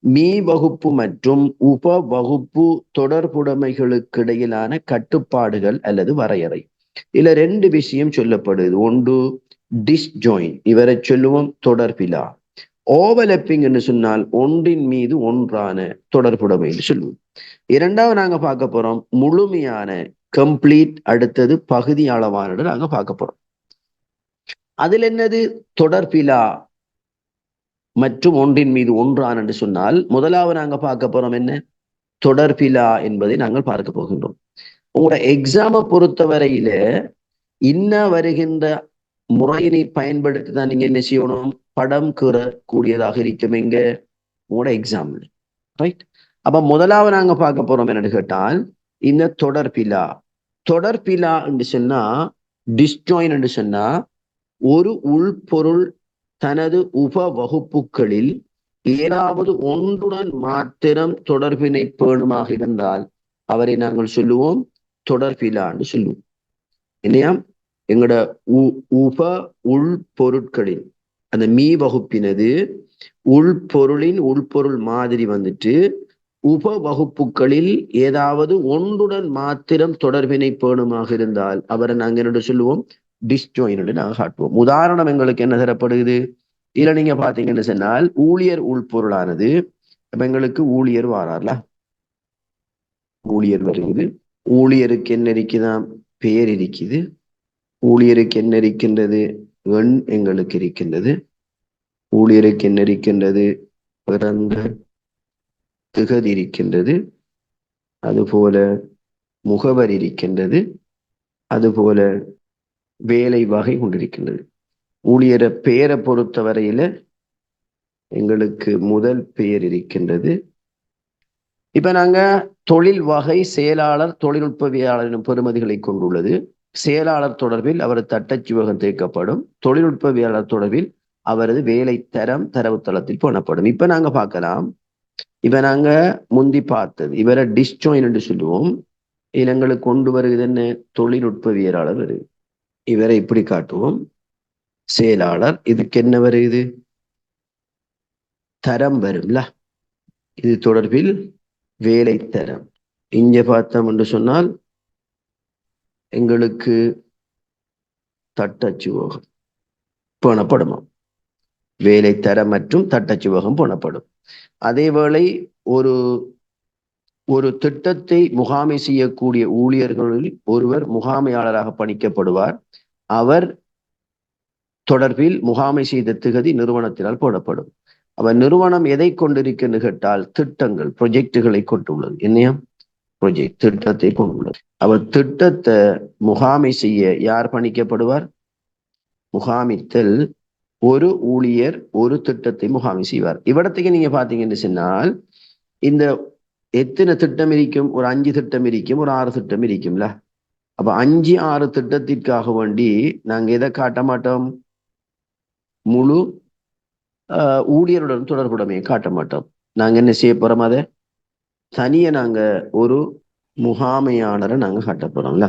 Me வகுப்பு மற்றும் உப வகுப்பு தொடர்புடைமைகளுக்கு இடையிலான கட்டுப்பாடுகள் அல்லது வரையறை. இதுல ரெண்டு விஷயம் சொல்லப்படுது. ஒன்று டிஸ்ஜாயின், இவரை சொல்லுவோம் தொடர்பிலா. ஓவலப்பிங் என்று சொன்னால் ஒன்றின் மீது ஒன்றான தொடர்புடைமை என்று சொல்லுவோம். இரண்டாவது நாங்க பார்க்க போறோம் முழுமையான கம்ப்ளீட், அடுத்தது பகுதி அளவானது நாங்க பார்க்க போறோம். அதுல என்னது தொடர்பிலா மற்றும் ஒன்றின் மீது ஒன்றான் என்று சொன்னால் முதலாவது நாங்க பார்க்க போறோம் என்ன தொடர்பிலா என்பதை நாங்கள் பார்க்க போகின்றோம். உங்களோட எக்ஸாமை பொறுத்தவரையில இன்ன வருகின்ற முறையினை பயன்படுத்தி தான் நீங்க என்ன செய்யணும், படம் கூறக்கூடியதாக இருக்கும் எங்க உங்களோட எக்ஸாம்ல. ரைட். அப்ப முதலாவது நாங்க பார்க்க போறோம் என்னன்னு கேட்டால் இந்த தொடர்பிலா. தொடர்பிலா என்று சொன்னா டிஸ்ஜாயின் என்று சொன்னா ஒரு உள்பொருள் தனது உப வகுப்புகளில் ஏதாவது ஒன்றுடன் மாத்திரம் தொடர்பினை பேணுமாக இருந்தால் அவரை நாங்கள் சொல்லுவோம் தொடர்பிலா என்று சொல்லுவோம். இல்லையா? எங்களோட உப உள்பொருட்களின் அந்த மீ வகுப்பினது உள்பொருளின் உள்பொருள் மாதிரி வந்துட்டு உப வகுப்புகளில் ஏதாவது ஒன்றுடன் மாத்திரம் தொடர்பினை பேணுமாக இருந்தால் அவரை நாங்க என்ன சொல்லுவோம் டிஸ்ஜாயின் நாங்க காட்டுவோம். உதாரணம் எங்களுக்கு என்ன தரப்படுது, இதுல நீங்க பாத்தீங்கன்னு சொன்னால் ஊழியர் உள்பொருளானது இப்ப எங்களுக்கு ஊழியர் வாரார்ல, ஊழியர் வருகிறது. ஊழியருக்கு என்ன இருக்குதான் பெயர் இருக்குது, ஊழியருக்கு என்ன இருக்கின்றது எண் எங்களுக்கு இருக்கின்றது, ஊழியருக்கு என்ன இருக்கின்றது பிறந்த திகதி இருக்கின்றது, அதுபோல முகவர் இருக்கின்றது, அதுபோல வேலை வகை கொண்டிருக்கின்றது. ஊழியரை பெயரை பொறுத்தவரையில எங்களுக்கு முதல் பெயர் இருக்கின்றது. இப்ப நாங்க தொழில் வகை செயலாளர் தொழில்நுட்பவியலாளர் எனும் பெறுமதிகளை கொண்டுள்ளது. செயலாளர் தொடர்பில் அவரது தட்டச்சுவகம் தேக்கப்படும். தொழில்நுட்பவியலாளர் தொடர்பில் அவரது வேலை தரம் தரவுத்தளத்தில் போனப்படும். இப்ப நாங்க பார்க்கலாம், இப்ப நாங்க முந்தி பார்த்தது இவரை டிஸ்ஜாயின் என்று சொல்லுவோம். இதுல எங்களுக்கு கொண்டு வருகிறது என்ன தொழில்நுட்பவியலாளர் வருது. இவரை இப்படி காட்டுவோம் செயலாளர். இதுக்கு என்ன வருது தரம் வரும்ல, இது தொடர்பில் வேலை தரம். இங்க பார்த்தோம் என்று சொன்னால் எங்களுக்கு தட்டச்சுவகம் போனப்படுமா, வேலை தரம் மற்றும் தட்டச்சுவகம் போனப்படும். அதேவேளை ஒரு திட்டத்தை முகாமை செய்யக்கூடிய ஊழியர்களில் ஒருவர் முகாமையாளராக பணிக்கப்படுவார். அவர் தொடர்பில் முகாமை செய்த திகதி நிறுவனத்தினால் போடப்படும். அவர் நிறுவனம் எதை கொண்டிருக்கிறது கேட்டால் திட்டங்கள் ப்ரொஜெக்டுகளை கொண்டுள்ளது. என்னையா ப்ரொஜெக்ட் திட்டத்தை கொண்டுள்ளது. அவர் திட்டத்தை முகாமை செய்ய யார் பணிக்கப்படுவார், முகாமித்தல் ஒரு ஊழியர் ஒரு திட்டத்தை முகாமை செய்வார். இவ்விடத்துக்கு நீங்க பாத்தீங்கன்னு சொன்னால் இந்த எத்தனை திட்டம் இருக்கும், ஒரு 5 திட்டம் இருக்கும், ஒரு 6 திட்டம் இருக்கும்ல. அப்ப 5 6 திட்டத்திற்காக வேண்டி நாங்க எதை காட்ட மாட்டோம், முழு ஊழியருடன் தொடர்புடைமையை காட்ட மாட்டோம். நாங்க என்ன செய்ய போறோம், அதை தனிய நாங்க ஒரு முகாமையாளரை நாங்க காட்ட போறோம்ல.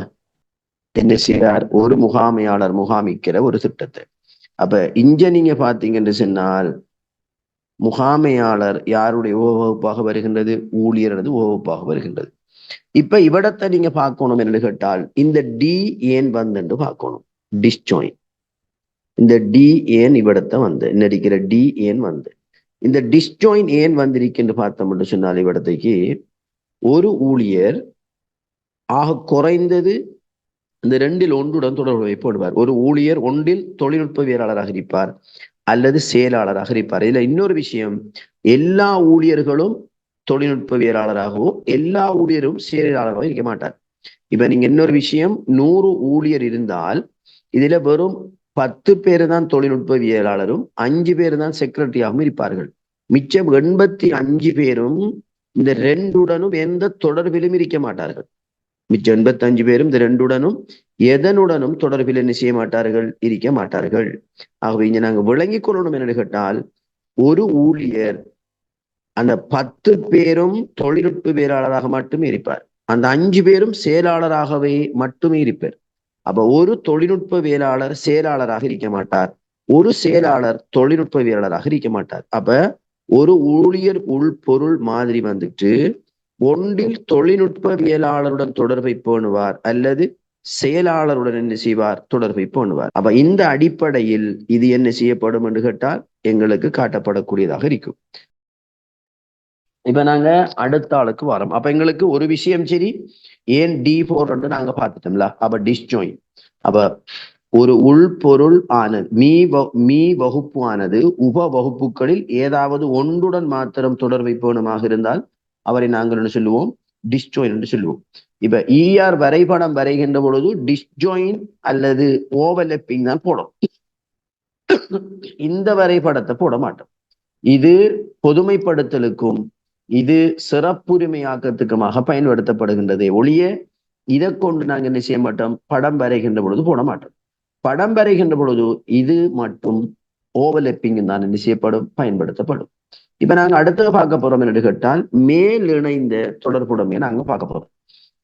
என்ன செய்யார், ஒரு முகாமையாளர் முகாமிக்கிற ஒரு திட்டத்தை. அப்ப இங்க நீங்க பாத்தீங்கன்னு சொன்னால் முகாமையாளர் யாருடைய வகுப்பாக வருகின்றது, ஊழியரது வகுப்பாக வருகின்றது. இப்ப இவ்விடத்தை நீங்க பார்க்கணும் என்று கேட்டால் இந்த டி ஏன் வந்து பார்க்கணும், டிஸ்ஜாயின். இந்த டி ஏன் இவ்விடத்தை வந்து நடிக்கிற டி ஏன் வந்து இந்த டிஸ்ஜாயின் ஏன் வந்திருக்கின்ற பார்த்தோம் என்று சொன்னால் இவ்விடத்தைக்கு ஒரு ஊழியர் ஆக குறைந்தது இந்த ரெண்டில் ஒன்றுடன் தொடர்பு வைப்படுவார். ஒரு ஊழியர் ஒன்றில் தொழில்நுட்பவியலாளராக இருப்பார் அல்லது செயலாளராக இருப்பார். இதுல இன்னொரு விஷயம், எல்லா ஊழியர்களும் தொழில்நுட்பவியலாளராகவும் எல்லா ஊழியரும் செயலாளராகவும் இருக்க மாட்டார். இப்ப நீங்க இன்னொரு விஷயம், 100 ஊழியர் இருந்தால் இதுல வெறும் 10 பேர் தான் தொழில்நுட்பவியலாளரும் 5 பேர் தான் செக்ரட்டரியாகவும் இருப்பார்கள். மிச்சம் 85 பேரும் இந்த ரெண்டுடனும் எந்த தொடர்பிலும் இருக்க மாட்டார்கள். மிச்சம் 85 பேரும் இந்த ரெண்டுடனும் எதனுடனும் தொடர்பில் என்ன செய்ய மாட்டார்கள், இருக்க மாட்டார்கள். ஆகவே இங்க நாங்க விளங்கிக் கொள்ளணும் என்னன்னு கேட்டால் ஒரு ஊழியர் அந்த 10 பேரும் தொழில்நுட்பவியலாளராக மட்டுமே இருப்பார், அந்த 5 பேரும் செயலாளராகவே மட்டுமே இருப்பார். அப்ப ஒரு தொழில்நுட்பவியலாளர் செயலாளராக இருக்க மாட்டார், ஒரு செயலாளர் தொழில்நுட்பவியலாளராக இருக்க மாட்டார். அப்ப ஒரு ஊழியர் உள்பொருள் மாதிரி வந்துட்டு ஒன்றில் தொழில்நுட்பவியலாளருடன் தொடர்பை பேணுவார் அல்லது செயலாளருடன் என்ன செய்வார், தொடர்பை பேணுவார். அப்ப இந்த அடிப்படையில் இது என்ன செய்யப்படும் என்று கேட்டால் எங்களுக்கு காட்டப்படக்கூடியதாக இருக்கும். இப்ப நாங்க அடுத்த ஆளுக்கு வரோம். அப்ப எங்களுக்கு ஒரு விஷயம் சரி, ஏன் D4 நாங்க பார்த்துட்டோம்ல. அப்ப டிஸ்ஜாயின், அப்ப ஒரு உள்பொருள் ஆனது மீ வகுப்பு ஆனது உப வகுப்புகளில் ஏதாவது ஒன்றுடன் மாத்திரம் தொடர்பை பேணுமாக இருந்தால் அவரை நாங்கள் என்ன சொல்லுவோம், டிஸ்ஜாயின் என்று சொல்லுவோம். இப்ப ER வரைபடம் வரைகின்ற பொழுது டிஸ்ஜாயின் அல்லது ஓவர்லப்பிங் தான் போடும். இந்த வரைபடத்தை போட மாட்டோம். இது பொதுமைப்படுத்தலுக்கும் இது சிறப்புரிமையாக்கத்துக்குமாக பயன்படுத்தப்படுகின்றதே ஒழிய இதை கொண்டு நாங்கள் என்ன செய்ய மாட்டோம், படம் வரைகின்ற பொழுது போட மாட்டோம். படம் வரைகின்ற பொழுது இது மட்டும் ஓவர்லப்பிங் தான் என்ன செய்யப்படும், பயன்படுத்தப்படும். இப்ப நாங்க அடுத்தது பார்க்க போறோம் என்று கேட்டால் மேல் இணைந்த தொடர்புடைமை நாங்க பார்க்க போறோம்.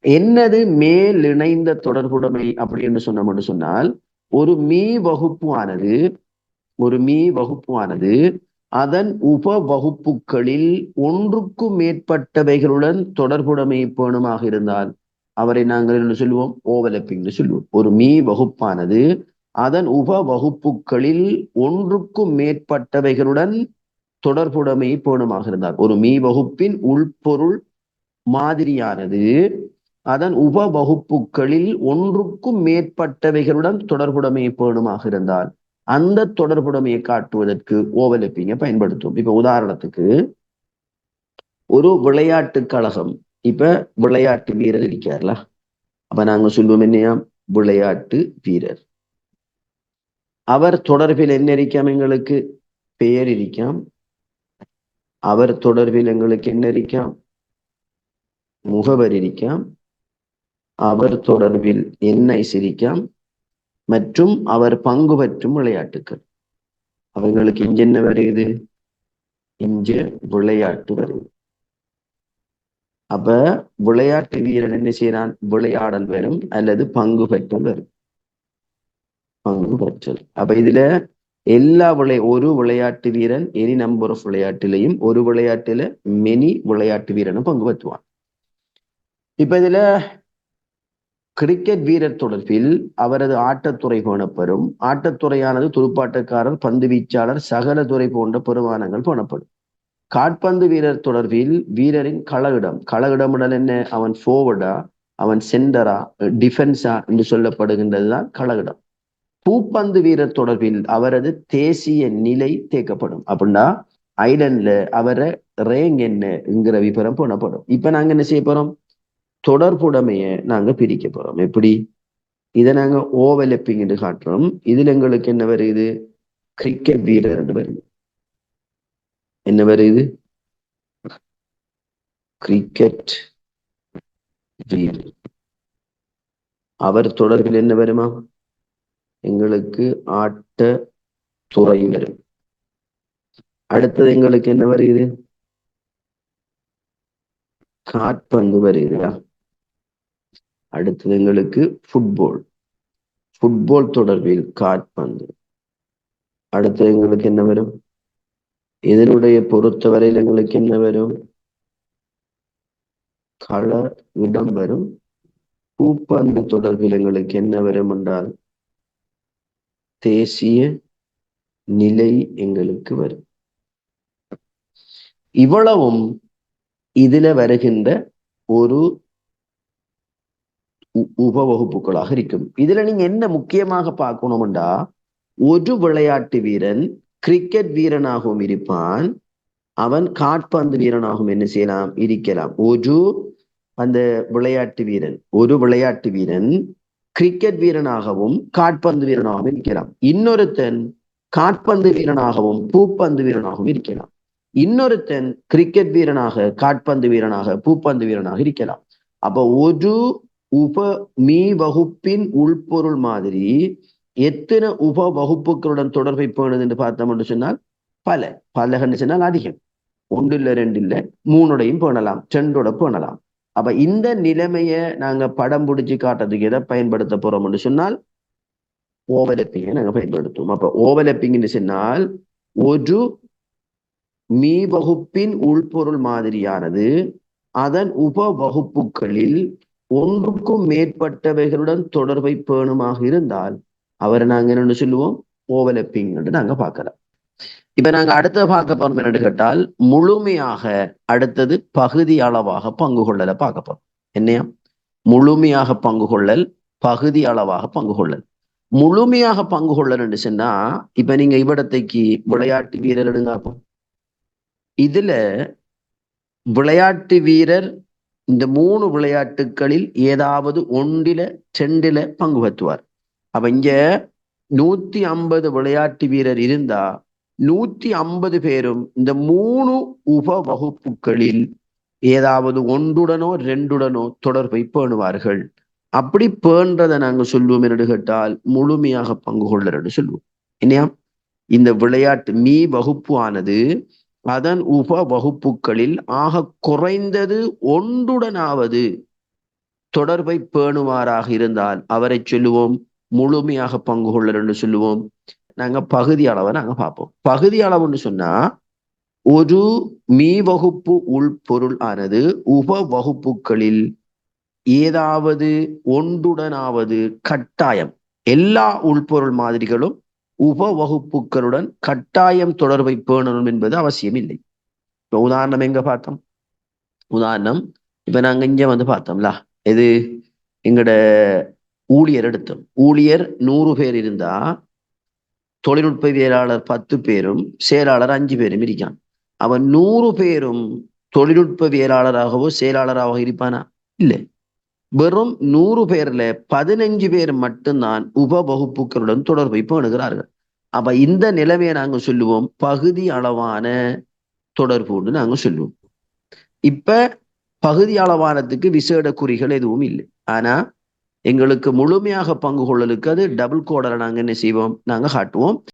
என்னது மேல் இணைந்த தொடர்புடைமை அப்படின்னு சொன்னோம்னு சொன்னால், ஒரு மீ வகுப்பானது அதன் உப வகுப்புகளில் ஒன்றுக்கும் மேற்பட்டவைகளுடன் தொடர்புடைமை பேணுமாக இருந்தால் அவரை நாங்கள் என்ன சொல்லுவோம், ஓவர்லப்பிங் சொல்லுவோம். ஒரு மீ வகுப்பானது அதன் உப வகுப்புகளில் ஒன்றுக்கும் மேற்பட்டவைகளுடன் தொடர்புடைமை பேணுமாக இருந்தால், ஒரு மீ வகுப்பின் உள்பொருள் மாதிரியானது அதன் உப வகுப்புகளில் ஒன்றுக்கும் மேற்பட்டவைகளுடன் தொடர்புடைமை பேணுமாக இருந்தால் அந்த தொடர்புடைமையை காட்டுவதற்கு ஓவர்லப்பிங்கை பயன்படுத்தும். இப்ப உதாரணத்துக்கு ஒரு விளையாட்டு கழகம், இப்ப விளையாட்டு வீரர் இருக்கார்ல, அப்ப நாங்க சொல்லுவோம் என்னையா, விளையாட்டு வீரர். அவர் தொடர்பில் என்ன இருக்காம், எங்களுக்கு பெயர் இருக்காம். அவர் தொடர்பில் எங்களுக்கு என்ன இருக்காம், முகவர் இருக்காம். அவர் தொடர்பில் என்ஐசி இருக்காம் மற்றும் அவர் பங்கு பெற்றும் விளையாட்டுக்கள். அவங்களுக்கு இங்க என்ன வருது, இங்க விளையாட்டு வருது. அப்ப விளையாட்டு வீரன் என்ன செய்யறான், விளையாடல் வரும் அல்லது பங்கு பெற்றல் வரும், பங்கு பெற்றல். அப்ப இதுல எல்லா ஒரு விளையாட்டு வீரன் எனி நம்பர் ஆஃப் விளையாட்டிலையும் ஒரு விளையாட்டுல மெனி விளையாட்டு வீரனும் பங்கு பெற்றுவான். இப்ப இதுல கிரிக்கெட் வீரர் தொடர்பில் அவரது ஆட்டத்துறை பேணப்படும். ஆட்டத்துறையானது துடுப்பாட்டக்காரர், பந்து வீச்சாளர், சகல துறை போன்ற பெருமானங்கள் பேணப்படும். காற்பந்து வீரர் தொடர்பில் வீரரின் கள என்ன, அவன் ஃபோர்வர்டா, அவன் சென்டரா, டிஃபென்ஸா என்று சொல்லப்படுகின்றதுதான் கள. பூப்பந்து வீரர் தொடர்பில் அவரது தேசிய நிலை தேக்கப்படும். அப்படின்னா ஐலண்ட்ல அவரை ரேங்க் என்னங்கிற விபரம் போனப்படும். இப்ப நாங்க என்ன செய்ய போறோம், தொடர்புடைமைய நாங்க பிரிக்க போறோம். எப்படி, இதை நாங்க ஓவர்லப்பிங் என்று காட்டுறோம். இதுல எங்களுக்கு என்ன வருது, கிரிக்கெட் வீரர் என்று வருது. என்ன வருது, கிரிக்கெட் வீரர். அவர் தொடர்பில் என்ன வருமா, எங்களுக்கு ஆட்ட துறை வரும். அடுத்தது எங்களுக்கு என்ன வருது, காற்பந்து வருகிறா. அடுத்தது எங்களுக்கு ஃபுட்பால் தொடர்பில் காற்பந்து. அடுத்தது எங்களுக்கு என்ன வரும், இதனுடைய பொறுத்தவரையில் எங்களுக்கு என்ன வரும், கள இடம் வரும். பூப்பந்து தொடர்பில் எங்களுக்கு என்ன வரும் என்றால் தேசிய நிலை எங்களுக்கு வரும். இவ்வளவும் இதுல வருகின்ற ஒரு உபவகுப்புகளாக இருக்கும். இதுல நீங்க என்ன முக்கியமாக பார்க்கணும்டா, ஒரு விளையாட்டு வீரன் கிரிக்கெட் வீரனாகவும் இருப்பான், அவன் காற்பந்து வீரனாகவும் என்ன செய்யலாம், இருக்கலாம். ஒரு விளையாட்டு வீரன் கிரிக்கெட் வீரனாகவும் காற்பந்து வீரனாகவும் இருக்கலாம். இன்னொருத்தன் காற்பந்து வீரனாகவும் பூப்பந்து வீரனாகவும் இருக்கலாம். இன்னொருத்தன் கிரிக்கெட் வீரனாக காற்பந்து வீரனாக பூப்பந்து வீரனாக இருக்கலாம். அப்ப ஒரு உப மீ வகுப்பின் உள்பொருள் மாதிரி எத்தனை உப வகுப்புகளுடன் தொடர்பை பேணுது என்று பார்த்தோம் என்று சொன்னால் பல சொன்னால் அதிகம். 1 இல்ல 2 இல்ல 3 பேணலாம், 2 பேணலாம். அப்ப இந்த நிலைமைய நாங்க படம் பிடிச்சு காட்டுறதுக்கு எதை பயன்படுத்த போறோம் என்று சொன்னால் ஓவர்லப்பிங்கை நாங்க பயன்படுத்துவோம். அப்ப ஓவர்லப்பிங் சொன்னால் ஒரு மீ வகுப்பின் உள்பொருள் மாதிரியானது அதன் உப வகுப்புகளில் ஒன்றுக்கும் மேற்பட்டவைகளுடன் தொடர்பை பேணுமாக இருந்தால் அவரை நாங்க என்னன்னு சொல்லுவோம், ஓவலப்பிங் என்று நாங்க பார்க்கலாம். இப்ப நாங்க அடுத்த பார்க்க போறோம் என்னன்னு கேட்டால், முழுமையாக அடுத்தது பகுதி அளவாக பங்கு கொள்ளலை பார்க்க போறோம். என்னையா? முழுமையாக பங்கு கொள்ளல், பகுதி அளவாக பங்கு கொள்ளல். முழுமையாக பங்கு கொள்ளல் சொன்னா, இப்ப நீங்க இவ்விடத்தைக்கு விளையாட்டு வீரர் எடுங்க. இதுல விளையாட்டு வீரர் இந்த 3 விளையாட்டுகளில் ஏதாவது ஒன்றில 2ல பங்கு பெற்றுவார். அப்ப இங்க 150 விளையாட்டு வீரர் இருந்தா 150 பேரும் இந்த 3 உப வகுப்புகளில் ஏதாவது ஒன்றுடனோ 2டனோ தொடர்பை பேணுவார்கள். அப்படி பேன்றதை நாங்க சொல்லுவோம் என்று கேட்டால் முழுமையாக பங்கு கொள்ளல் என்று சொல்லுவோம். இல்லையா? இந்த விளையாட்டு மீ வகுப்பு ஆனது அதன் உப வகுப்புகளில் ஆக குறைந்தது ஒன்றுடனாவது தொடர்பை பேணுவாராக இருந்தால் அவரை சொல்லுவோம் முழுமையாக பங்கு கொள்ளல் என்று சொல்லுவோம். நாங்க பகுதி அளவை நாங்க பார்ப்போம். பகுதி அளவுன்னு சொன்னா, ஒரு மீ வகுப்பு உள்பொருள் ஆனது உப வகுப்புகளில் ஏதாவது ஒன்றுடனாவது கட்டாயம், எல்லா உள்பொருள் மாதிரிகளும் உப வகுப்புகளுடன் கட்டாயம் தொடர்பை பேணணும் என்பது அவசியம் இல்லை. இப்ப உதாரணம் எங்க பார்த்தோம்? உதாரணம் இப்ப நாங்க இங்க பார்த்தோம்ல, எது எங்கட ஊழியர் எடுத்தோம். ஊழியர் 100 பேர் இருந்தா தொழில்நுட்பவியலாளர் 10 பேரும் செயலாளர் 5 பேரும் இருக்கான். அவன் 100 பேரும் தொழில்நுட்பவியலாளராகவோ செயலாளராகவோ இருப்பானா? இல்லை. வெறும் 100 பேர்ல 15 பேர் மட்டும்தான் உப வகுப்புகளுடன் தொடர்பை பேணுகிறார்கள். அப்ப இந்த நிலைமையை நாங்க சொல்லுவோம் பகுதி அளவான தொடர்புன்னு நாங்க சொல்லுவோம். இப்ப பகுதி அளவானத்துக்கு விசேட குறிகள் எதுவும் இல்லை. ஆனா எங்களுக்கு முழுமையாக பங்கு கொள்ளலுக்கு அது டபுள் கோடரை நாங்க என்ன செய்வோம், நாங்க காட்டுவோம்.